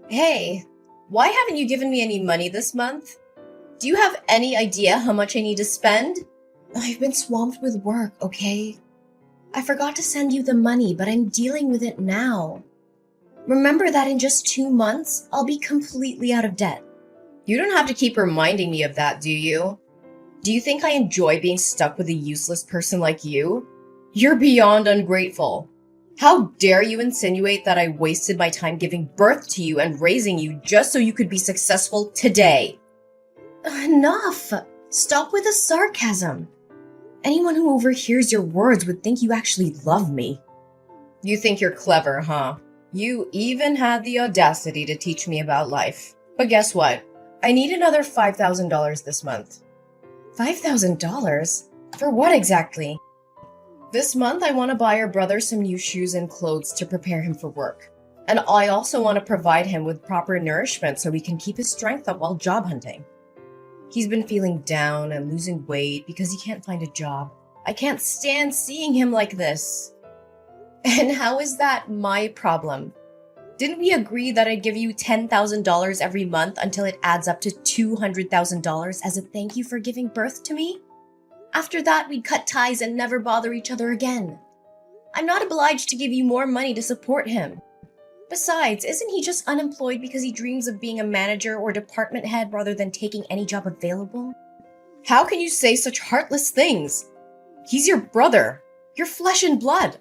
Hey, why haven't you given me any money this month? Do you have any idea how much I need to spend? I've been swamped with work, okay? I forgot to send you the money, but I'm dealing with it now. Remember that in just 2 months, I'll be completely out of debt. You don't have to keep reminding me of that, do you? Do you think I enjoy being stuck with a useless person like you? You're beyond ungrateful. How dare you insinuate that I wasted my time giving birth to you and raising you just so you could be successful today? Enough! Stop with the sarcasm. Anyone who overhears your words would think you actually love me. You think you're clever, huh? You even had the audacity to teach me about life. But guess what? I need another $5,000 this month. $5,000? For what exactly? This month, I want to buy your brother some new shoes and clothes to prepare him for work. And I also want to provide him with proper nourishment so he can keep his strength up while job hunting. He's been feeling down and losing weight because he can't find a job. I can't stand seeing him like this. And how is that my problem? Didn't we agree that I'd give you $10,000 every month until it adds up to $200,000 as a thank you for giving birth to me? After that, we'd cut ties and never bother each other again. I'm not obliged to give you more money to support him. Besides, isn't he just unemployed because he dreams of being a manager or department head rather than taking any job available? How can you say such heartless things? He's your brother, your flesh and blood.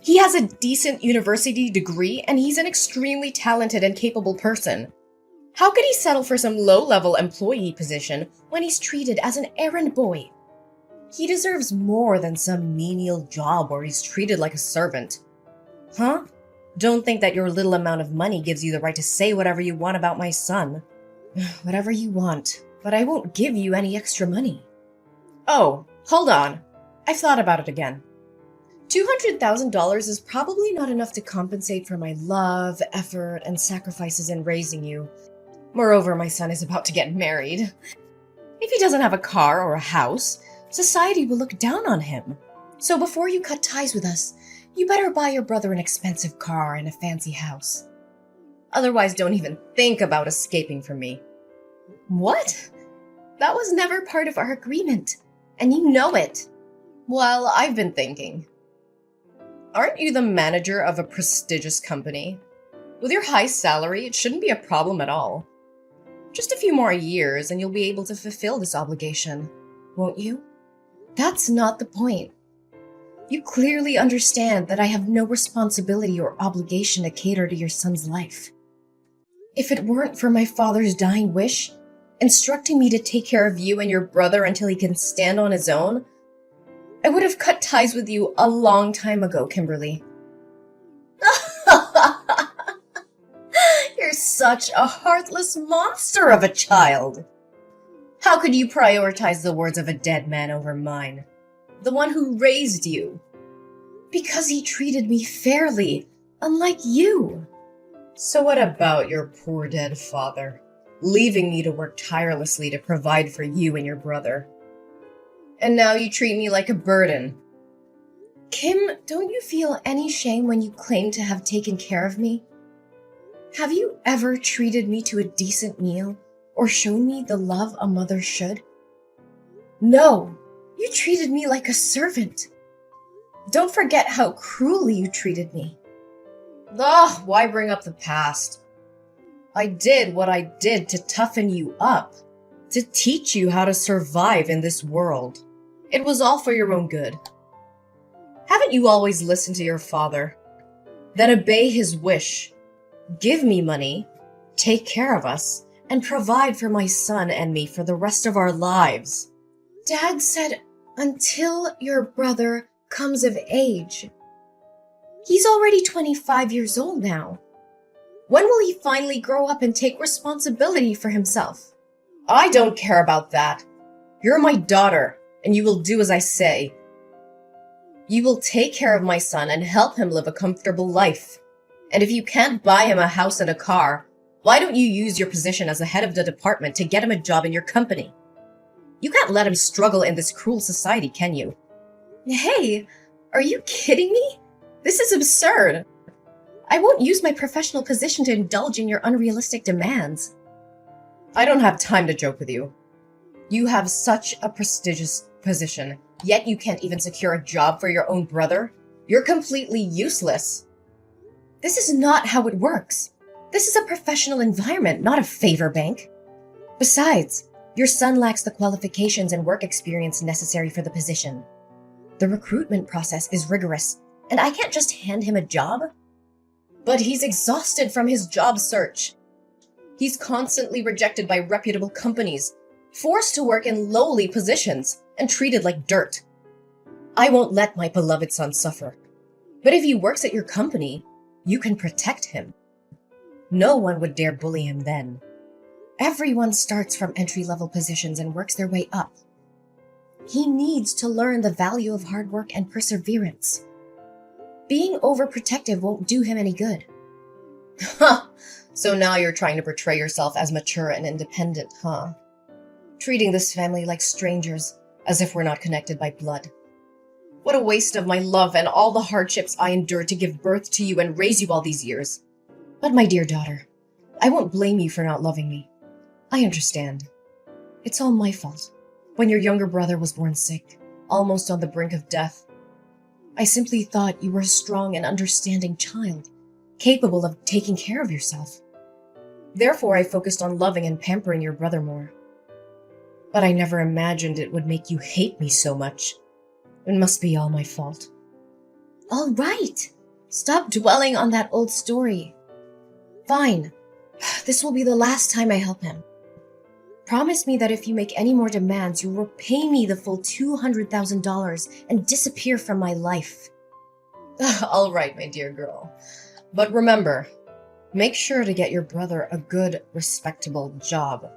He has a decent university degree and he's an extremely talented and capable person. How could he settle for some low-level employee position when he's treated as an errand boy? He deserves more than some menial job where he's treated like a servant. Huh? Don't think that your little amount of money gives you the right to say whatever you want about my son. Whatever you want, but I won't give you any extra money. Oh, hold on. I've thought about it again. $200,000 is probably not enough to compensate for my love, effort, and sacrifices in raising you. Moreover, my son is about to get married. If he doesn't have a car or a house, society will look down on him. So before you cut ties with us, you better buy your brother an expensive car and a fancy house. Otherwise, don't even think about escaping from me. What? That was never part of our agreement, and you know it. Well, I've been thinking. Aren't you the manager of a prestigious company? With your high salary, it shouldn't be a problem at all. Just a few more years and you'll be able to fulfill this obligation, won't you? That's not the point. You clearly understand that I have no responsibility or obligation to cater to your son's life. If it weren't for my father's dying wish, instructing me to take care of you and your brother until he can stand on his own, I would have cut ties with you a long time ago, Kimberly. You're such a heartless monster of a child. How could you prioritize the words of a dead man over mine? The one who raised you? Because he treated me fairly, unlike you. So what about your poor dead father, leaving me to work tirelessly to provide for you and your brother? And now you treat me like a burden. Kim, don't you feel any shame when you claim to have taken care of me? Have you ever treated me to a decent meal or shown me the love a mother should? No, you treated me like a servant. Don't forget how cruelly you treated me. Ugh, why bring up the past? I did what I did to toughen you up, to teach you how to survive in this world. It was all for your own good. Haven't you always listened to your father? Then obey his wish. Give me money, take care of us, and provide for my son and me for the rest of our lives. Dad said, until your brother comes of age. He's already 25 years old now. When will he finally grow up and take responsibility for himself? I don't care about that. You're my daughter, and you will do as I say. You will take care of my son and help him live a comfortable life. And if you can't buy him a house and a car, why don't you use your position as the head of the department to get him a job in your company? You can't let him struggle in this cruel society, can you? Hey, are you kidding me? This is absurd. I won't use my professional position to indulge in your unrealistic demands. I don't have time to joke with you. You have such a prestigious position, yet you can't even secure a job for your own brother? You're completely useless. This is not how it works. This is a professional environment, not a favor bank. Besides, your son lacks the qualifications and work experience necessary for the position. The recruitment process is rigorous, and I can't just hand him a job. But he's exhausted from his job search. He's constantly rejected by reputable companies, forced to work in lowly positions, and treated like dirt. I won't let my beloved son suffer. But if he works at your company, you can protect him. No one would dare bully him then. Everyone starts from entry-level positions and works their way up. He needs to learn the value of hard work and perseverance. Being overprotective won't do him any good. Huh! So now you're trying to portray yourself as mature and independent, huh? Treating this family like strangers, as if we're not connected by blood. What a waste of my love and all the hardships I endured to give birth to you and raise you all these years. But my dear daughter, I won't blame you for not loving me. I understand. It's all my fault. When your younger brother was born sick, almost on the brink of death, I simply thought you were a strong and understanding child, capable of taking care of yourself. Therefore, I focused on loving and pampering your brother more. But I never imagined it would make you hate me so much. It must be all my fault. All right. Stop dwelling on that old story. Fine. This will be the last time I help him. Promise me that if you make any more demands, you will pay me the full $200,000 and disappear from my life. All right, my dear girl. But remember, make sure to get your brother a good, respectable job.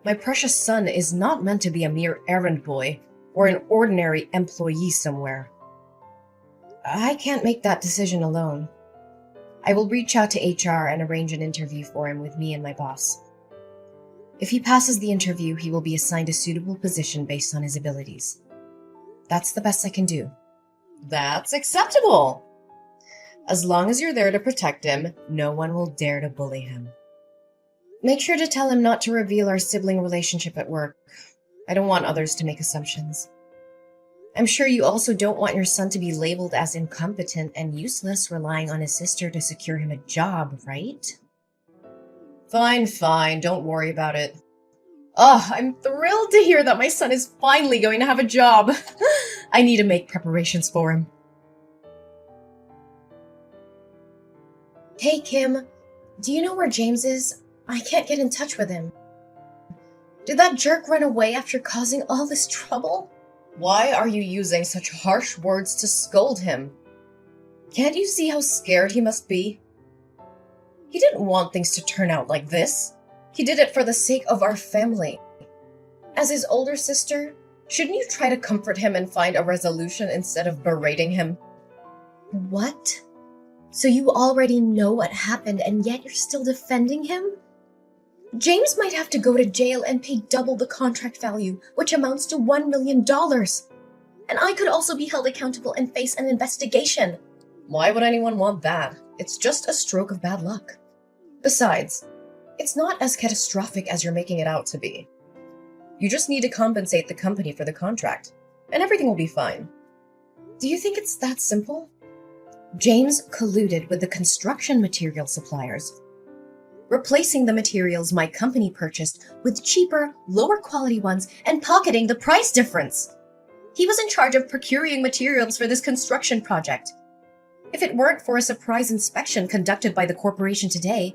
My precious son is not meant to be a mere errand boy or an ordinary employee somewhere. I can't make that decision alone. I will reach out to HR and arrange an interview for him with me and my boss. If he passes the interview, he will be assigned a suitable position based on his abilities. That's the best I can do. That's acceptable. As long as you're there to protect him, no one will dare to bully him. Make sure to tell him not to reveal our sibling relationship at work. I don't want others to make assumptions. I'm sure you also don't want your son to be labeled as incompetent and useless, relying on his sister to secure him a job, right? Fine, don't worry about it. Oh, I'm thrilled to hear that my son is finally going to have a job. I need to make preparations for him. Hey, Kim, do you know where James is? I can't get in touch with him. Did that jerk run away after causing all this trouble? Why are you using such harsh words to scold him? Can't you see how scared he must be? He didn't want things to turn out like this. He did it for the sake of our family. As his older sister, shouldn't you try to comfort him and find a resolution instead of berating him? What? So you already know what happened and yet you're still defending him? James might have to go to jail and pay double the contract value, which amounts to $1 million. And I could also be held accountable and face an investigation. Why would anyone want that? It's just a stroke of bad luck. Besides, it's not as catastrophic as you're making it out to be. You just need to compensate the company for the contract, and everything will be fine. Do you think it's that simple? James colluded with the construction material suppliers, replacing the materials my company purchased with cheaper, lower quality ones and pocketing the price difference. He was in charge of procuring materials for this construction project. If it weren't for a surprise inspection conducted by the corporation today,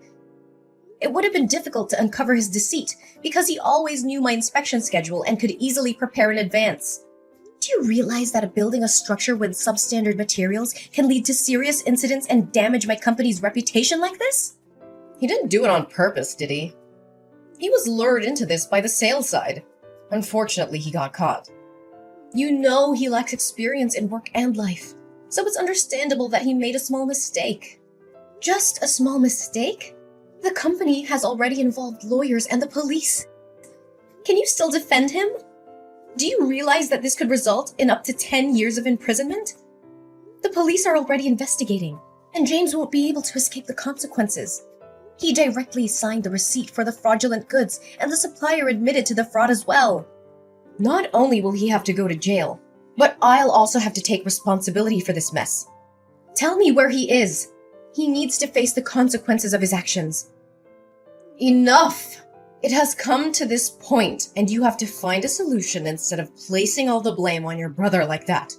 it would have been difficult to uncover his deceit because he always knew my inspection schedule and could easily prepare in advance. Do you realize that building a structure with substandard materials can lead to serious incidents and damage my company's reputation like this? He didn't do it on purpose, did he? He was lured into this by the sales side. Unfortunately, he got caught. You know he lacks experience in work and life, so it's understandable that he made a small mistake. Just a small mistake? The company has already involved lawyers and the police. Can you still defend him? Do you realize that this could result in up to 10 years of imprisonment? The police are already investigating, and James won't be able to escape the consequences. He directly signed the receipt for the fraudulent goods, and the supplier admitted to the fraud as well. Not only will he have to go to jail, but I'll also have to take responsibility for this mess. Tell me where he is. He needs to face the consequences of his actions. Enough! It has come to this point, and you have to find a solution instead of placing all the blame on your brother like that.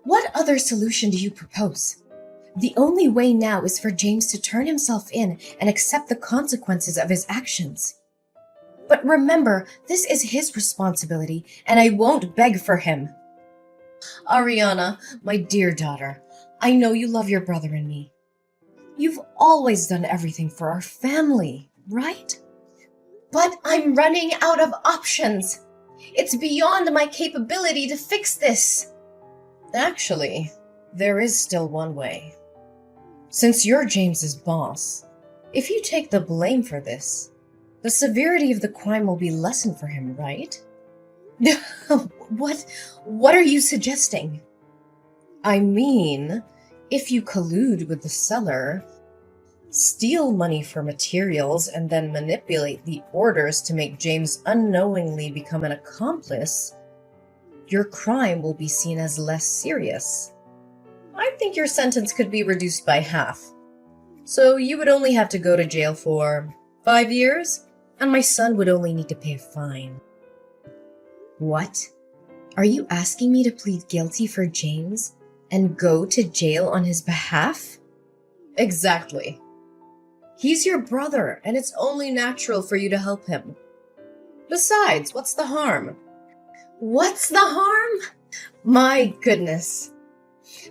What other solution do you propose? The only way now is for James to turn himself in and accept the consequences of his actions. But remember, this is his responsibility, and I won't beg for him. Ariana, my dear daughter, I know you love your brother and me. You've always done everything for our family, right? But I'm running out of options. It's beyond my capability to fix this. Actually, there is still one way. Since you're James's boss, if you take the blame for this, the severity of the crime will be lessened for him, right? What are you suggesting? I mean, if you collude with the seller, steal money for materials, and then manipulate the orders to make James unknowingly become an accomplice, your crime will be seen as less serious. I think your sentence could be reduced by half. So you would only have to go to jail for 5 years, and my son would only need to pay a fine. What? Are you asking me to plead guilty for James and go to jail on his behalf? Exactly. He's your brother, and it's only natural for you to help him. Besides, what's the harm? What's the harm? My goodness.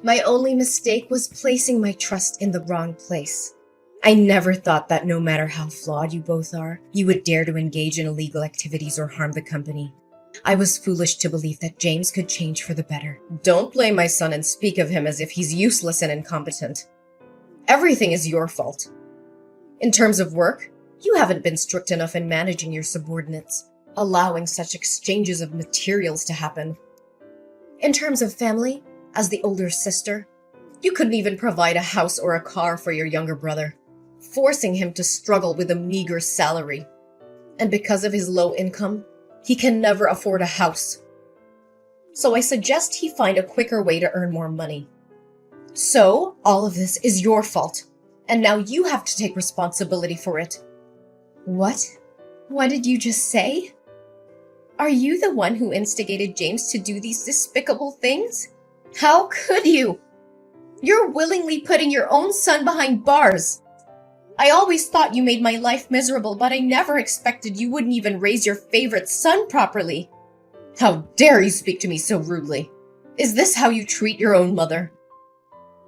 My only mistake was placing my trust in the wrong place. I never thought that no matter how flawed you both are, you would dare to engage in illegal activities or harm the company. I was foolish to believe that James could change for the better. Don't blame my son and speak of him as if he's useless and incompetent. Everything is your fault. In terms of work, you haven't been strict enough in managing your subordinates, allowing such exchanges of materials to happen. In terms of family, as the older sister, you couldn't even provide a house or a car for your younger brother, forcing him to struggle with a meager salary. And because of his low income, he can never afford a house. So I suggest he find a quicker way to earn more money. So, all of this is your fault, and now you have to take responsibility for it. What? What did you just say? Are you the one who instigated James to do these despicable things? How could you? You're willingly putting your own son behind bars. I always thought you made my life miserable, but I never expected you wouldn't even raise your favorite son properly. How dare you speak to me so rudely? Is this how you treat your own mother?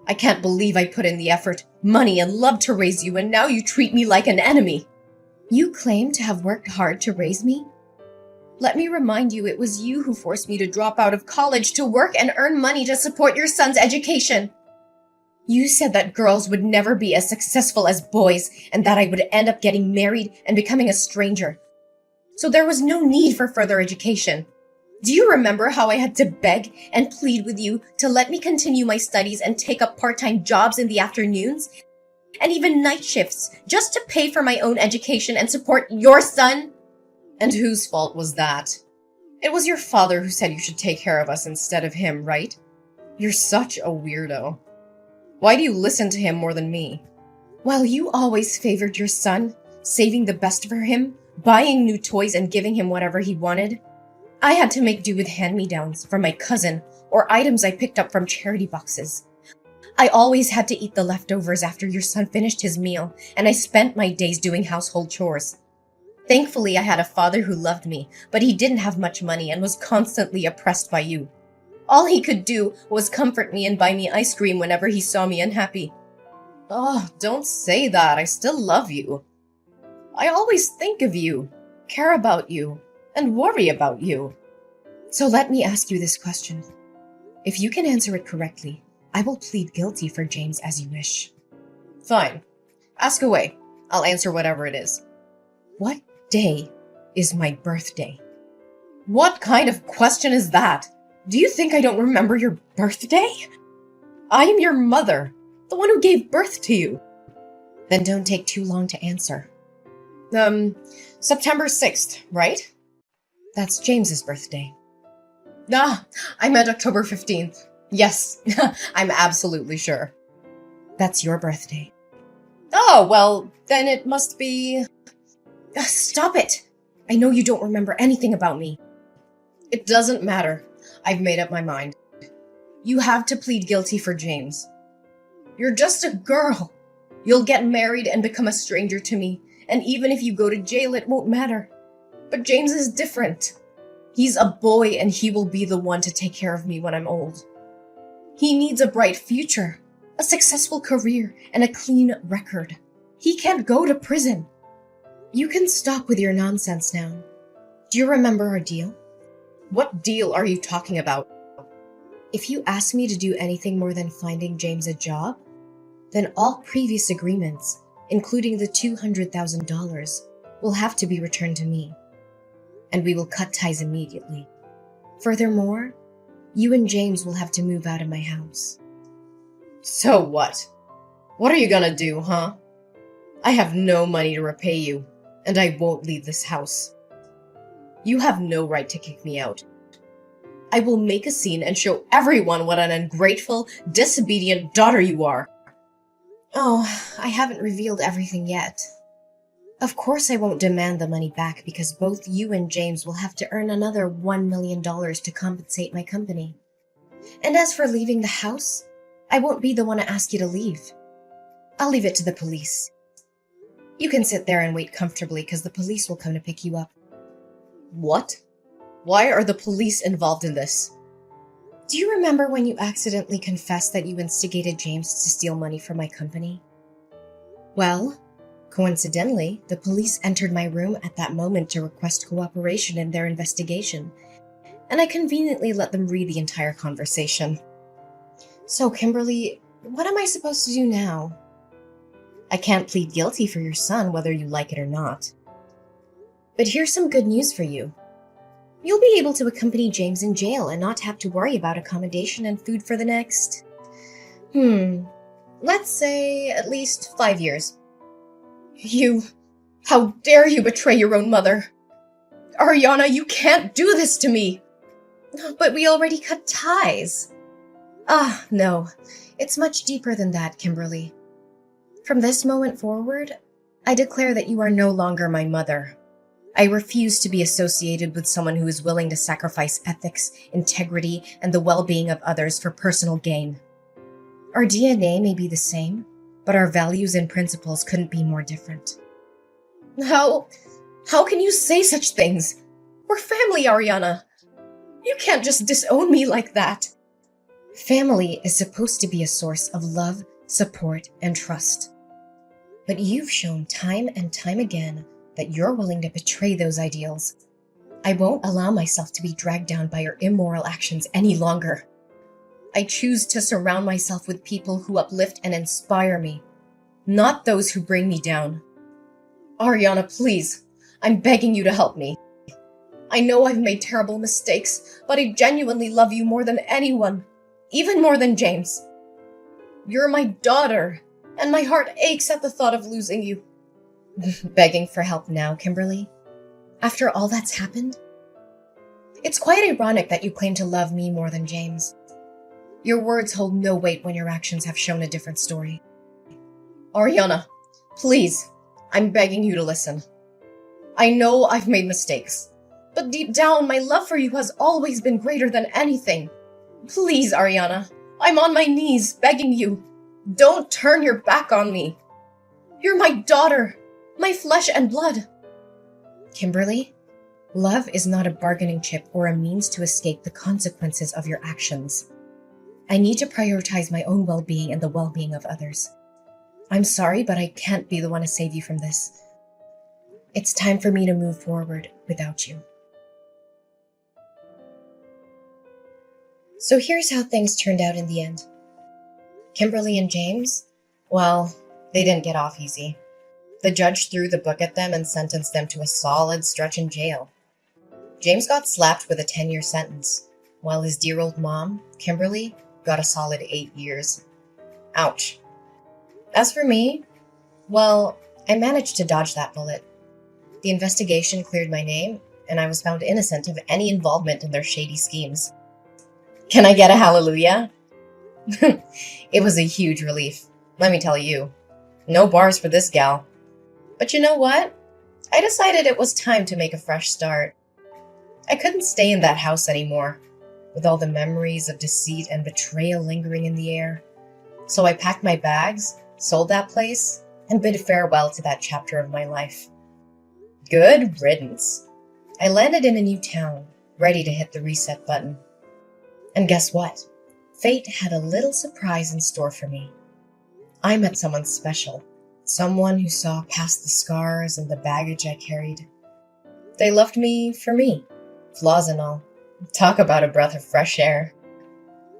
I can't believe I put in the effort, money, and love to raise you, and now you treat me like an enemy. You claim to have worked hard to raise me? Let me remind you, it was you who forced me to drop out of college to work and earn money to support your son's education. You said that girls would never be as successful as boys, and that I would end up getting married and becoming a stranger. So there was no need for further education. Do you remember how I had to beg and plead with you to let me continue my studies and take up part-time jobs in the afternoons? And even night shifts, just to pay for my own education and support your son? And whose fault was that? It was your father who said you should take care of us instead of him, right? You're such a weirdo. Why do you listen to him more than me? While you always favored your son, saving the best for him, buying new toys and giving him whatever he wanted, I had to make do with hand-me-downs from my cousin or items I picked up from charity boxes. I always had to eat the leftovers after your son finished his meal, and I spent my days doing household chores. Thankfully, I had a father who loved me, but he didn't have much money and was constantly oppressed by you. All he could do was comfort me and buy me ice cream whenever he saw me unhappy. Oh, don't say that. I still love you. I always think of you, care about you, and worry about you. So let me ask you this question. If you can answer it correctly, I will plead guilty for James as you wish. Fine. Ask away. I'll answer whatever it is. What day is my birthday? What kind of question is that? Do you think I don't remember your birthday? I am your mother. The one who gave birth to you. Then don't take too long to answer. September 6th, right? That's James's birthday. I meant October 15th. Yes, I'm absolutely sure. That's your birthday. Oh, well, then it must be... Stop it! I know you don't remember anything about me. It doesn't matter. I've made up my mind. You have to plead guilty for James. You're just a girl. You'll get married and become a stranger to me, and even if you go to jail, it won't matter. But James is different. He's a boy, and he will be the one to take care of me when I'm old. He needs a bright future, a successful career, and a clean record. He can't go to prison. You can stop with your nonsense now. Do you remember our deal? What deal are you talking about? If you ask me to do anything more than finding James a job, then all previous agreements, including the $200,000, will have to be returned to me. And we will cut ties immediately. Furthermore, you and James will have to move out of my house. So what? What are you gonna do, huh? I have no money to repay you, and I won't leave this house. You have no right to kick me out. I will make a scene and show everyone what an ungrateful, disobedient daughter you are. Oh, I haven't revealed everything yet. Of course I won't demand the money back because both you and James will have to earn another $1 million to compensate my company. And as for leaving the house, I won't be the one to ask you to leave. I'll leave it to the police. You can sit there and wait comfortably because the police will come to pick you up. What? Why are the police involved in this? Do you remember when you accidentally confessed that you instigated James to steal money from my company? Well, coincidentally, the police entered my room at that moment to request cooperation in their investigation, and I conveniently let them read the entire conversation. So, Kimberly, what am I supposed to do now? I can't plead guilty for your son, whether you like it or not. But here's some good news for you. You'll be able to accompany James in jail and not have to worry about accommodation and food for the next... let's say at least 5 years. How dare you betray your own mother? Ariana, you can't do this to me! But we already cut ties. No. It's much deeper than that, Kimberly. From this moment forward, I declare that you are no longer my mother. I refuse to be associated with someone who is willing to sacrifice ethics, integrity, and the well-being of others for personal gain. Our DNA may be the same, but our values and principles couldn't be more different. How can you say such things? We're family, Ariana. You can't just disown me like that. Family is supposed to be a source of love, support, and trust. But you've shown time and time again that you're willing to betray those ideals. I won't allow myself to be dragged down by your immoral actions any longer. I choose to surround myself with people who uplift and inspire me, not those who bring me down. Ariana, please, I'm begging you to help me. I know I've made terrible mistakes, but I genuinely love you more than anyone, even more than James. You're my daughter, and my heart aches at the thought of losing you. Begging for help now, Kimberly? After all that's happened? It's quite ironic that you claim to love me more than James. Your words hold no weight when your actions have shown a different story. Ariana, please, I'm begging you to listen. I know I've made mistakes, but deep down, my love for you has always been greater than anything. Please, Ariana, I'm on my knees begging you. Don't turn your back on me. You're my daughter, my flesh and blood. Kimberly, love is not a bargaining chip or a means to escape the consequences of your actions. I need to prioritize my own well-being and the well-being of others. I'm sorry, but I can't be the one to save you from this. It's time for me to move forward without you. So here's how things turned out in the end. Kimberly and James, well, they didn't get off easy. The judge threw the book at them and sentenced them to a solid stretch in jail. James got slapped with a 10-year sentence, while his dear old mom, Kimberly, got a solid 8 years. Ouch. As for me, well, I managed to dodge that bullet. The investigation cleared my name, and I was found innocent of any involvement in their shady schemes. Can I get a hallelujah? It was a huge relief, let me tell you. No bars for this gal. But you know what? I decided it was time to make a fresh start. I couldn't stay in that house anymore, with all the memories of deceit and betrayal lingering in the air. So I packed my bags, sold that place, and bid farewell to that chapter of my life. Good riddance. I landed in a new town, ready to hit the reset button. And guess what? Fate had a little surprise in store for me. I met someone special, someone who saw past the scars and the baggage I carried. They loved me for me, flaws and all. Talk about a breath of fresh air.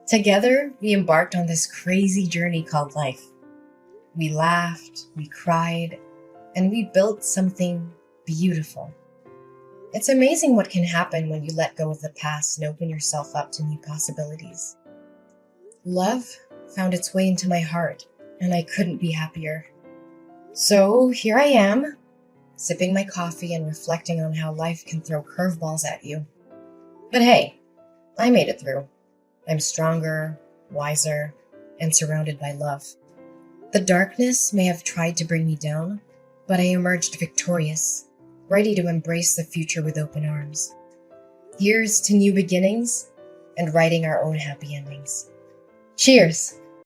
Together, we embarked on this crazy journey called life. We laughed, we cried, and we built something beautiful. It's amazing what can happen when you let go of the past and open yourself up to new possibilities. Love found its way into my heart, and I couldn't be happier. So here I am, sipping my coffee and reflecting on how life can throw curveballs at you. But hey, I made it through. I'm stronger, wiser, and surrounded by love. The darkness may have tried to bring me down, but I emerged victorious, ready to embrace the future with open arms. Here's to new beginnings and writing our own happy endings. Cheers!